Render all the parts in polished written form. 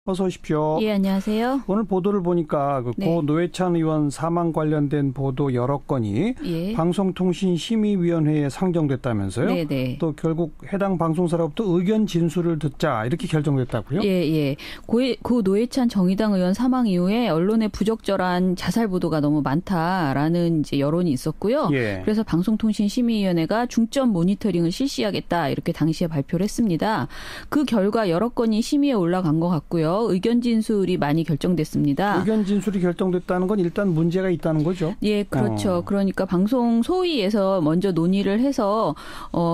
어서 오십시오. 예, 안녕하세요. 오늘 보도를 보니까 고 노회찬 의원 사망 관련된 보도 여러 건이 방송통신심의위원회에 상정됐다면서요? 네네. 또 결국 해당 방송사로부터 의견 진술을 듣자 이렇게 결정됐다고요? 예. 고 노회찬 정의당 의원 사망 이후에 언론에 부적절한 자살 보도가 너무 많다라는 이제 여론이 있었고요. 그래서 방송통신심의위원회가 중점 모니터링을 실시하겠다 이렇게 당시에 발표를 했습니다. 그 결과 여러 건이 심의에 올라간 것 같고요. 의견 진술이 많이 결정됐습니다. 의견 진술이 결정됐다는 건 일단 문제가 있다는 거죠? 예, 그렇죠. 그러니까 방송 소위에서 먼저 논의를 해서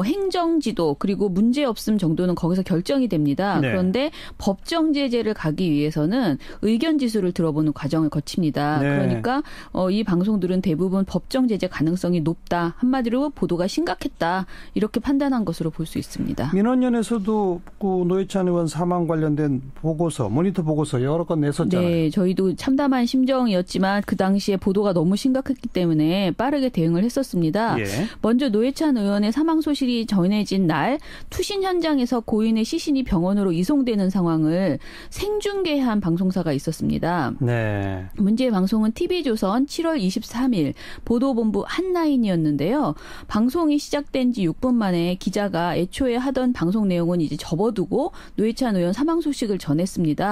행정지도 그리고 문제 없음 정도는 거기서 결정이 됩니다. 그런데 법정 제재를 가기 위해서는 의견 진술을 들어보는 과정을 거칩니다. 그러니까 이 방송들은 대부분 법정 제재 가능성이 높다. 한마디로 보도가 심각했다. 이렇게 판단한 것으로 볼 수 있습니다. 민원연에서도 그 노회찬 의원 사망 관련된 보고서, 모니터 보고서 여러 건 냈었잖아요. 네, 저희도 참담한 심정이었지만 그 당시에 보도가 너무 심각했기 때문에 빠르게 대응을 했었습니다. 먼저 노회찬 의원의 사망 소식이 전해진 날 투신 현장에서 고인의 시신이 병원으로 이송되는 상황을 생중계한 방송사가 있었습니다. 문제의 방송은 TV조선 7월 23일 보도본부 한라인이었는데요. 방송이 시작된 지 6분 만에 기자가 애초에 하던 방송 내용은 이제 접어두고 노회찬 의원 사망 소식을 전했습니다.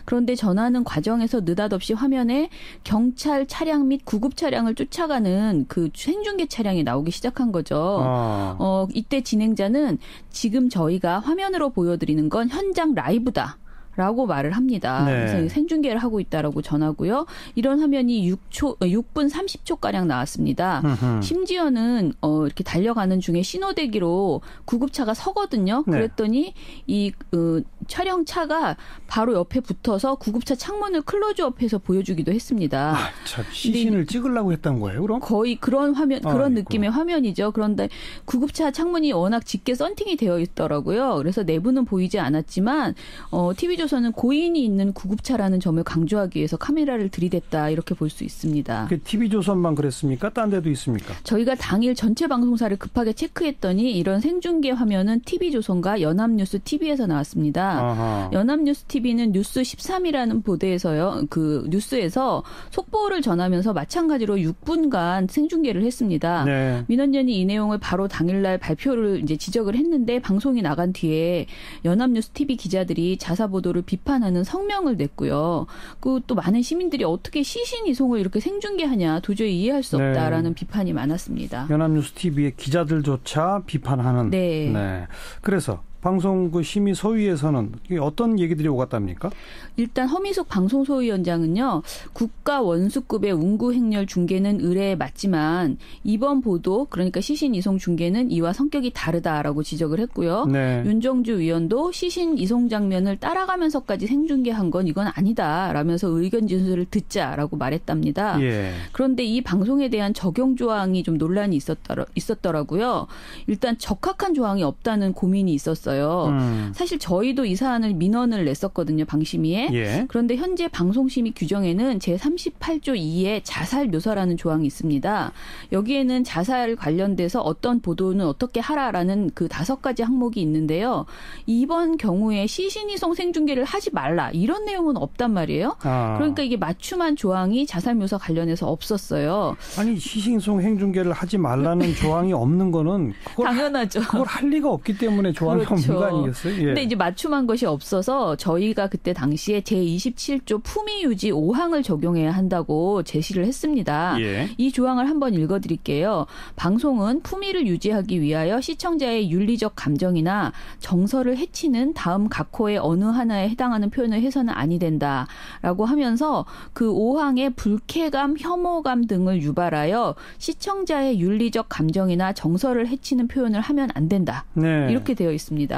그런데 전하는 과정에서 느닷없이 화면에 경찰 차량 및 구급 차량을 쫓아가는 그 생중계 차량이 나오기 시작한 거죠. 이때 진행자는 지금 저희가 화면으로 보여드리는 건 현장 라이브다. 라고 말을 합니다. 그래서 생중계를 하고 있다라고 전하고요. 이런 화면이 6분 30초가량 나왔습니다. 심지어는 이렇게 달려가는 중에 신호대기로 구급차가 서거든요. 그랬더니 이 촬영차가 바로 옆에 붙어서 구급차 창문을 클로즈업해서 보여주기도 했습니다. 참 시신을 찍으려고 했던 거예요, 그럼? 거의 그런 화면, 그런 느낌의 화면이죠. 그런데 구급차 창문이 워낙 짙게 썬팅이 되어 있더라고요. 그래서 내부는 보이지 않았지만 TV조선은 고인이 있는 구급차라는 점을 강조하기 위해서 카메라를 들이댔다 이렇게 볼 수 있습니다. TV조선만 그랬습니까? 딴 데도 있습니까? 저희가 당일 전체 방송사를 급하게 체크했더니 이런 생중계 화면은 TV조선과 연합뉴스 TV에서 나왔습니다. 연합뉴스 TV는 뉴스 13이라는 보도에서요. 그 뉴스에서 속보를 전하면서 마찬가지로 6분간 생중계를 했습니다. 민원연이 이 내용을 바로 당일날 발표를 이제 지적을 했는데 방송이 나간 뒤에 연합뉴스 TV 기자들이 자사 보도를 비판하는 성명을 냈고요. 그 또 많은 시민들이 어떻게 시신 이송을 이렇게 생중계하냐 도저히 이해할 수 없다라는 비판이 많았습니다. 연합뉴스 TV의 기자들조차 비판하는. 그래서 방송 그 심의 소위에서는 어떤 얘기들이 오갔답니까? 일단 허미숙 방송소위원장은요. 국가 원수급의 운구 행렬 중계는 의례에 맞지만 이번 보도 그러니까 시신 이송 중계는 이와 성격이 다르다라고 지적을 했고요. 윤정주 위원도 시신 이송 장면을 따라가면서까지 생중계한 건 이건 아니다라면서 의견 진술을 듣자라고 말했답니다. 그런데 이 방송에 대한 적용 조항이 좀 논란이 있었더라고요. 일단 적합한 조항이 없다는 고민이 있었어요. 사실 저희도 이 사안을 민원을 냈었거든요. 방심위에. 그런데 현재 방송심의 규정에는 제38조 2에 자살 묘사라는 조항이 있습니다. 여기에는 자살 관련돼서 어떤 보도는 어떻게 하라라는 그 5가지 항목이 있는데요. 이번 경우에 시신이송 생중계를 하지 말라 이런 내용은 없단 말이에요. 그러니까 이게 맞춤한 조항이 자살 묘사 관련해서 없었어요. 아니 시신이송 생중계를 하지 말라는 조항이 없는 거는 당연하죠. 그걸 할 리가 없기 때문에 조항이 없는 거 아니겠어요? 근데 이제 맞춤한 것이 없어서 저희가 그때 당시에 제27조 품위유지 5항을 적용해야 한다고 제시를 했습니다. 이 조항을 한번 읽어드릴게요. 방송은 품위를 유지하기 위하여 시청자의 윤리적 감정이나 정서를 해치는 다음 각호의 어느 하나에 해당하는 표현을 해서는 아니 된다라고 하면서 그 5항의 불쾌감, 혐오감 등을 유발하여 시청자의 윤리적 감정이나 정서를 해치는 표현을 하면 안 된다. 이렇게 되어 있습니다.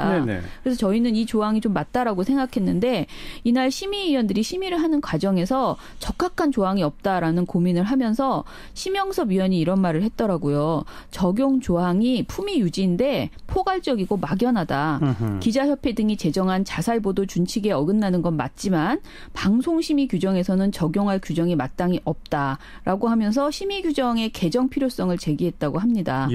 그래서 저희는 이 조항이 좀 맞다라고 생각했는데 이날 심의위원들이 심의를 하는 과정에서 적합한 조항이 없다라는 고민을 하면서 심영섭 위원이 이런 말을 했더라고요. 적용 조항이 품위 유지인데 포괄적이고 막연하다. 기자협회 등이 제정한 자살보도 준칙에 어긋나는 건 맞지만 방송심의 규정에서는 적용할 규정이 마땅히 없다라고 하면서 심의 규정의 개정 필요성을 제기했다고 합니다.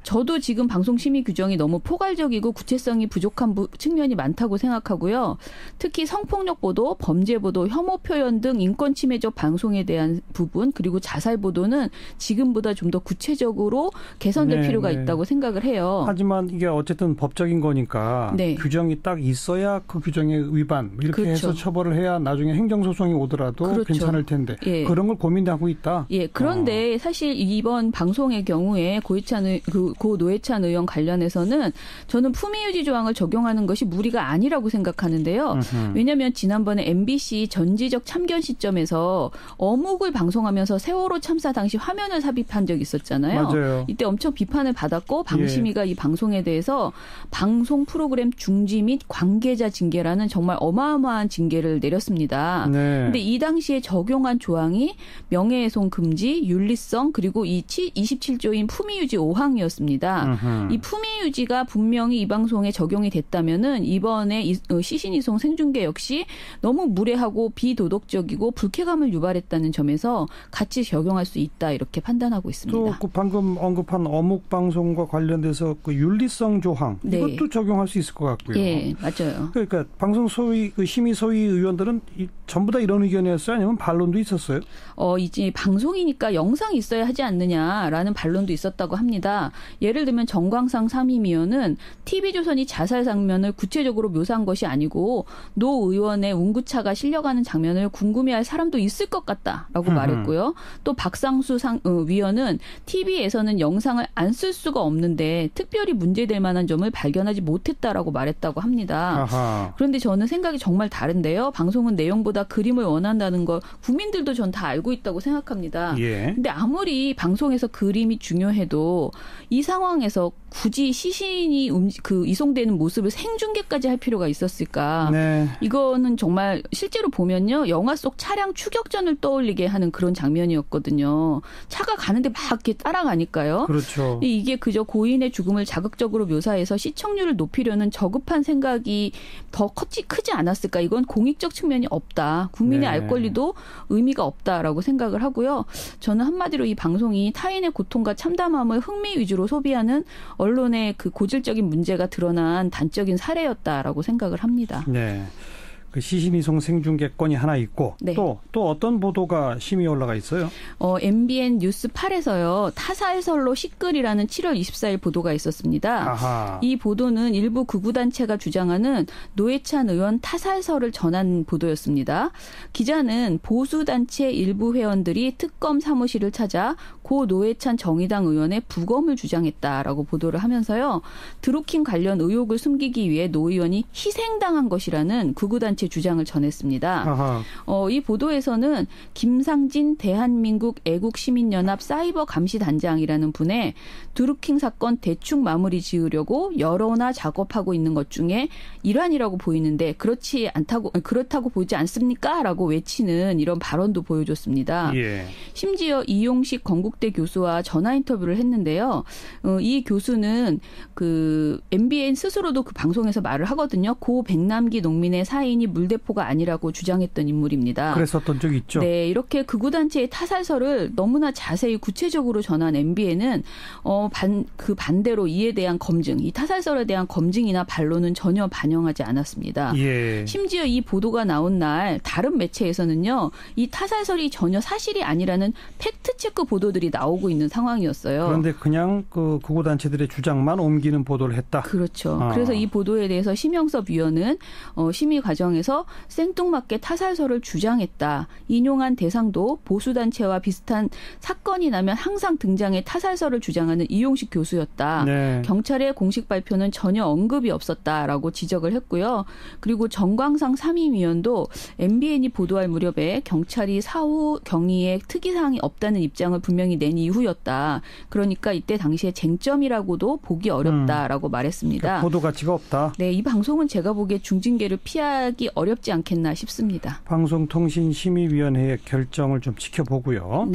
저도 지금 방송심의 규정이 너무 포괄적이고 구체성 객관성이 부족한 측면이 많다고 생각하고요. 특히 성폭력 보도, 범죄 보도, 혐오 표현 등 인권 침해적 방송에 대한 부분 그리고 자살 보도는 지금보다 좀 더 구체적으로 개선될 필요가 있다고 생각을 해요. 하지만 이게 어쨌든 법적인 거니까 규정이 딱 있어야 그 규정에 위반 이렇게 해서 처벌을 해야 나중에 행정소송이 오더라도 괜찮을 텐데 그런 걸 고민하고 있다. 예, 그런데 사실 이번 방송의 경우에 고 노회찬 의원 관련해서는 저는 품위유지 조항을 적용하는 것이 무리가 아니라고 생각하는데요. 왜냐하면 지난번에 MBC 전지적 참견 시점에서 어묵을 방송하면서 세월호 참사 당시 화면을 삽입한 적이 있었잖아요. 맞아요. 이때 엄청 비판을 받았고 방심위가 이 방송에 대해서 방송 프로그램 중지 및 관계자 징계라는 정말 어마어마한 징계를 내렸습니다. 그런데 이 당시에 적용한 조항이 명예훼손 금지, 윤리성 그리고 이 27조인 품위유지 5항이었습니다. 이 품위유지가 분명히 이 방송에 적용이 됐다면은 이번에 시신이송 생중계 역시 너무 무례하고 비도덕적이고 불쾌감을 유발했다는 점에서 같이 적용할 수 있다 이렇게 판단하고 있습니다. 또 그 방금 언급한 어묵 방송과 관련돼서 그 윤리성 조항 이것도 적용할 수 있을 것 같고요. 예, 맞아요. 그러니까 방송 소위 그 심의 소위 의원들은 전부 다 이런 의견이었어요? 아니면 반론도 있었어요? 이제 방송이니까 영상이 있어야 하지 않느냐라는 반론도 있었다고 합니다. 예를 들면 정광상 상임위원은 TV조선이 자살 장면을 구체적으로 묘사한 것이 아니고 노 의원의 운구차가 실려가는 장면을 궁금해할 사람도 있을 것 같다라고 말했고요. 또 박상수 위원은 TV에서는 영상을 안 쓸 수가 없는데 특별히 문제될 만한 점을 발견하지 못했다라고 말했다고 합니다. 아하. 그런데 저는 생각이 정말 다른데요. 방송은 내용보다 그림을 원한다는 걸 국민들도 전 다 알고 있다고 생각합니다. 근데 아무리 방송에서 그림이 중요해도 이 상황에서 굳이 시신이 이송되는 모습을 생중계까지 할 필요가 있었을까? 이거는 정말 실제로 보면요. 영화 속 차량 추격전을 떠올리게 하는 그런 장면이었거든요. 차가 가는데 막 이렇게 따라가니까요. 그렇죠. 이게 그저 고인의 죽음을 자극적으로 묘사해서 시청률을 높이려는 저급한 생각이 더 크지 않았을까? 이건 공익적 측면이 없다. 국민의 알 권리도 의미가 없다라고 생각을 하고요. 저는 한마디로 이 방송이 타인의 고통과 참담함을 흥미 위주로 소비하는 언론의 그 고질적인 문제가 드러난 단적인 사례였다라고 생각을 합니다. 네. 그 시신이송 생중계권이 하나 있고 또 어떤 보도가 심의에 올라가 있어요? MBN 뉴스 8에서요. 타살설로 시끌이라는 7월 24일 보도가 있었습니다. 아하. 이 보도는 일부 극우단체가 주장하는 노회찬 의원 타살설을 전한 보도였습니다. 기자는 보수단체 일부 회원들이 특검 사무실을 찾아 고 노회찬 정의당 의원의 부검을 주장했다라고 보도를 하면서요. 드루킹 관련 의혹을 숨기기 위해 노 의원이 희생당한 것이라는 극우단체 주장을 전했습니다. 이 보도에서는 김상진 대한민국 애국시민연합 사이버감시단장이라는 분의 드루킹 사건 대충 마무리 지으려고 여러나 작업하고 있는 것 중에 일환이라고 보이는데 그렇다고 보지 않습니까? 라고 외치는 이런 발언도 보여줬습니다. 심지어 이용식 건국대 교수와 전화 인터뷰를 했는데요. 이 교수는 그 MBN 스스로도 그 방송에서 말을 하거든요. 고 백남기 농민의 사인이 물대포가 아니라고 주장했던 인물입니다. 그랬었던 적이 있죠. 네, 이렇게 극우단체의 타살설을 너무나 자세히 구체적으로 전한 MBN은 그 반대로 이에 대한 검증, 이 타살설에 대한 검증이나 반론은 전혀 반영하지 않았습니다. 심지어 이 보도가 나온 날 다른 매체에서는요, 이 타살설이 전혀 사실이 아니라는 팩트체크 보도들이 나오고 있는 상황이었어요. 그런데 그냥 그 극우단체들의 주장만 옮기는 보도를 했다. 그렇죠. 그래서 이 보도에 대해서 심영섭 위원은 심의 과정에서 생뚱맞게 타살설을 주장했다. 인용한 대상도 보수단체와 비슷한 사건이 나면 항상 등장해 타살설을 주장하는 이용식 교수였다. 경찰의 공식 발표는 전혀 언급이 없었다라고 지적을 했고요. 그리고 정광상 상임위원도 MBN이 보도할 무렵에 경찰이 사후 경위에 특이사항이 없다는 입장을 분명히 낸 이후였다. 그러니까 이때 당시에 쟁점이라고도 보기 어렵다라고 말했습니다. 그러니까 보도 가치가 없다. 네, 이 방송은 제가 보기에 중징계를 피하기 어렵지 않겠나 싶습니다. 방송통신심의위원회의 결정을 좀 지켜보고요.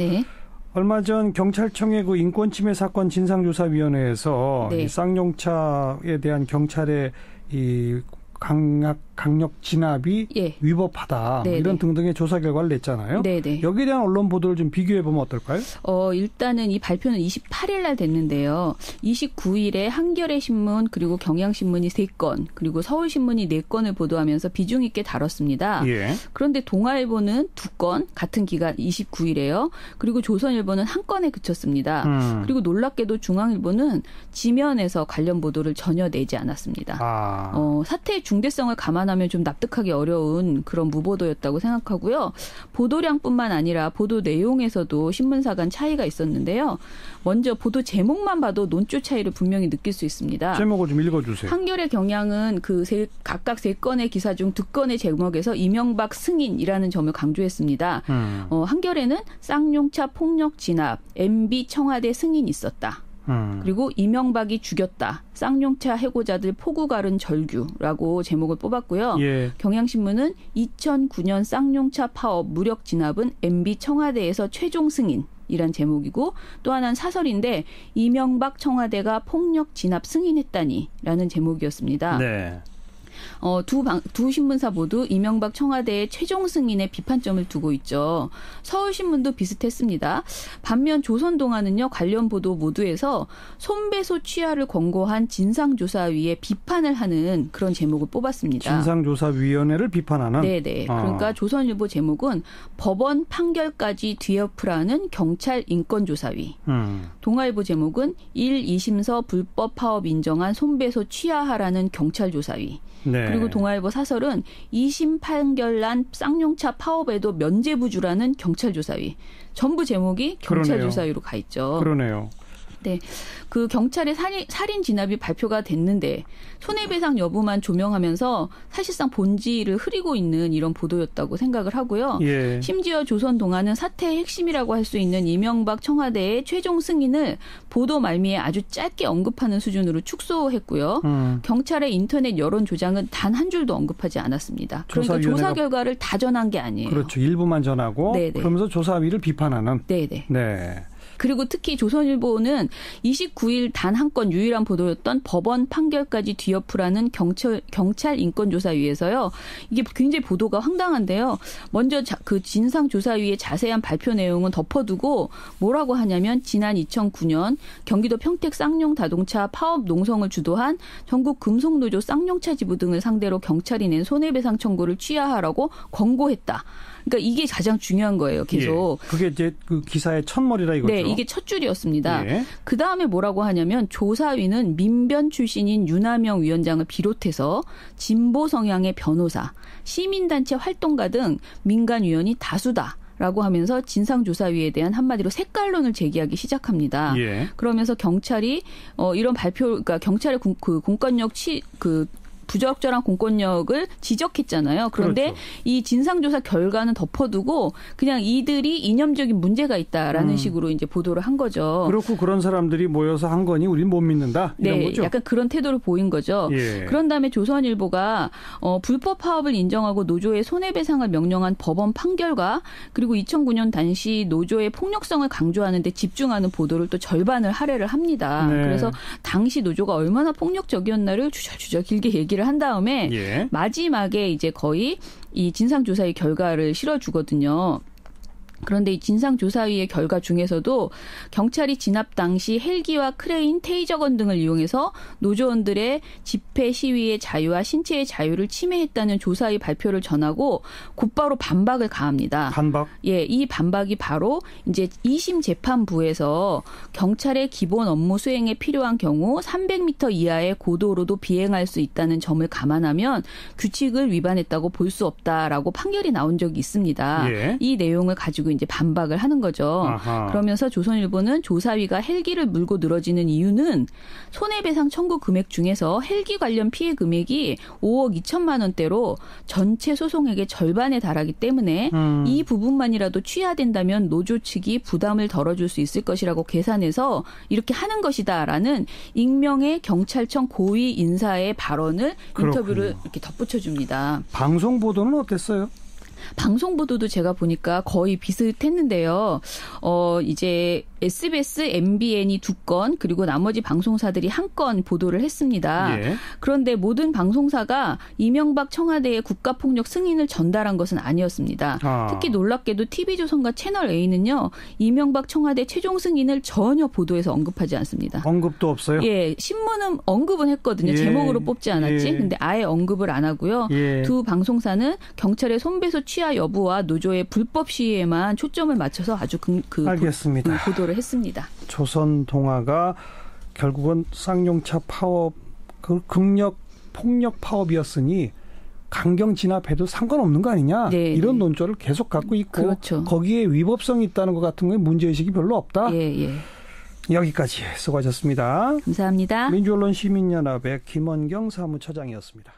얼마 전 경찰청의 그 인권침해 사건 진상조사위원회에서 이 쌍용차에 대한 경찰의 이 강압 강력 진압이 위법하다. 이런 등등의 조사 결과를 냈잖아요. 네네. 여기에 대한 언론 보도를 좀 비교해 보면 어떨까요? 일단은 이 발표는 28일 날 됐는데요. 29일에 한겨레 신문 그리고 경향신문이 3건 그리고 서울신문이 4건을 보도하면서 비중 있게 다뤘습니다. 그런데 동아일보는 2건 같은 기간 29일에요. 그리고 조선일보는 1건에 그쳤습니다. 그리고 놀랍게도 중앙일보는 지면에서 관련 보도를 전혀 내지 않았습니다. 사태의 중대성을 감안하면 좀 납득하기 어려운 그런 무보도였다고 생각하고요. 보도량뿐만 아니라 보도 내용에서도 신문사 간 차이가 있었는데요. 먼저 보도 제목만 봐도 논조 차이를 분명히 느낄 수 있습니다. 제목을 좀 읽어주세요. 한겨레 경향은 각각 3건의 기사 중 2건의 제목에서 이명박 승인이라는 점을 강조했습니다. 한겨레는 쌍용차 폭력 진압, MB 청와대 승인이 있었다. 그리고 이명박이 죽였다. 쌍용차 해고자들 포구 가른 절규라고 제목을 뽑았고요. 경향신문은 2009년 쌍용차 파업 무력 진압은 MB 청와대에서 최종 승인이란 제목이고 또 하나는 사설인데 이명박 청와대가 폭력 진압 승인했다니라는 제목이었습니다. 네. 두 신문사 모두 이명박 청와대의 최종 승인에 비판점을 두고 있죠. 서울신문도 비슷했습니다. 반면 조선동아는요. 관련 보도 모두에서 손배소 취하를 권고한 진상조사위에 비판을 하는 그런 제목을 뽑았습니다. 진상조사위원회를 비판하는? 네네. 그러니까 조선일보 제목은 법원 판결까지 뒤엎으라는 경찰 인권조사위. 동아일보 제목은 1, 2심서 불법 파업 인정한 손배소 취하하라는 경찰조사위. 네. 그리고 동아일보 사설은 2심 판결 난 쌍용차 파업에도 면죄부주라는 경찰조사위. 전부 제목이 경찰조사위로 가 있죠. 그러네요. 네, 그 경찰의 살인 진압이 발표가 됐는데 손해배상 여부만 조명하면서 사실상 본질을 흐리고 있는 이런 보도였다고 생각을 하고요. 심지어 조선동아는 사태의 핵심이라고 할 수 있는 이명박 청와대의 최종 승인을 보도 말미에 아주 짧게 언급하는 수준으로 축소했고요. 경찰의 인터넷 여론 조장은 단 한 줄도 언급하지 않았습니다. 그러니까 조사 결과를 다 전한 게 아니에요. 그렇죠. 일부만 전하고 네네. 그러면서 조사위를 비판하는. 네네. 네. 그리고 특히 조선일보는 29일 단 한 건 유일한 보도였던 법원 판결까지 뒤엎으라는 경찰 인권조사위에서요. 이게 굉장히 보도가 황당한데요. 먼저 그 진상조사위의 자세한 발표 내용은 덮어두고 뭐라고 하냐면 지난 2009년 경기도 평택 쌍용자동차 파업 농성을 주도한 전국 금속노조 쌍용차 지부 등을 상대로 경찰이 낸 손해배상 청구를 취하하라고 권고했다. 그러니까 이게 가장 중요한 거예요. 계속. 그게 이제 그 기사의 첫머리라 이거죠. 네. 이게 첫 줄이었습니다. 그다음에 뭐라고 하냐면 조사위는 민변 출신인 윤하명 위원장을 비롯해서 진보 성향의 변호사, 시민단체 활동가 등 민간 위원이 다수다. 라고 하면서 진상조사위에 대한 한마디로 색깔론을 제기하기 시작합니다. 그러면서 경찰이 이런 발표, 그러니까 경찰의 공권력 부적절한 공권력을 지적했잖아요. 그런데 그렇죠. 이 진상조사 결과는 덮어두고 그냥 이들이 이념적인 문제가 있다라는 식으로 이제 보도를 한 거죠. 그렇고 그런 사람들이 모여서 한 거니 우리는 못 믿는다 이런 거죠. 약간 그런 태도를 보인 거죠. 그런 다음에 조선일보가 불법 파업을 인정하고 노조의 손해배상을 명령한 법원 판결과 그리고 2009년 당시 노조의 폭력성을 강조하는 데 집중하는 보도를 또 절반을 할애를 합니다. 그래서 당시 노조가 얼마나 폭력적이었나를 주저주저 길게 얘기를 한 다음에 마지막에 이제 거의 이 진상조사의 결과를 실어주거든요. 그런데 이 진상조사위의 결과 중에서도 경찰이 진압 당시 헬기와 크레인, 테이저건 등을 이용해서 노조원들의 집회 시위의 자유와 신체의 자유를 침해했다는 조사위 발표를 전하고 곧바로 반박을 가합니다. 반박? 이 반박이 바로 이제 2심 재판부에서 경찰의 기본 업무 수행에 필요한 경우 300m 이하의 고도로도 비행할 수 있다는 점을 감안하면 규칙을 위반했다고 볼 수 없다라고 판결이 나온 적이 있습니다. 이 내용을 가지고 이제 반박을 하는 거죠. 아하. 그러면서 조선일보는 조사위가 헬기를 물고 늘어지는 이유는 손해배상 청구 금액 중에서 헬기 관련 피해 금액이 5억 2천만 원대로 전체 소송액의 절반에 달하기 때문에 이 부분만이라도 취하된다면 노조 측이 부담을 덜어줄 수 있을 것이라고 계산해서 이렇게 하는 것이다라는 익명의 경찰청 고위 인사의 발언을 그렇군요. 인터뷰를 이렇게 덧붙여줍니다. 방송 보도는 어땠어요? 방송 보도도 제가 보니까 거의 비슷했는데요. 이제 SBS, MBN이 2건 그리고 나머지 방송사들이 1건 보도를 했습니다. 예. 그런데 모든 방송사가 이명박 청와대의 국가폭력 승인을 전달한 것은 아니었습니다. 특히 놀랍게도 TV조선과 채널A는요. 이명박 청와대 최종 승인을 전혀 보도에서 언급하지 않습니다. 언급도 없어요? 예, 신문은 언급은 했거든요. 예. 제목으로 뽑지 않았지. 예. 근데 아예 언급을 안 하고요. 예. 두 방송사는 경찰의 손배소 취하 여부와 노조의 불법 시위에만 초점을 맞춰서 아주 알겠습니다. 보도를 했습니다. 조선동아가 결국은 쌍용차 파업, 폭력 파업이었으니 강경 진압해도 상관없는 거 아니냐. 네, 이런 논조를 계속 갖고 있고 그렇죠. 거기에 위법성이 있다는 것 같은 건 문제의식이 별로 없다. 예. 여기까지 수고하셨습니다. 감사합니다. 민주언론시민연합의 김원경 사무처장이었습니다.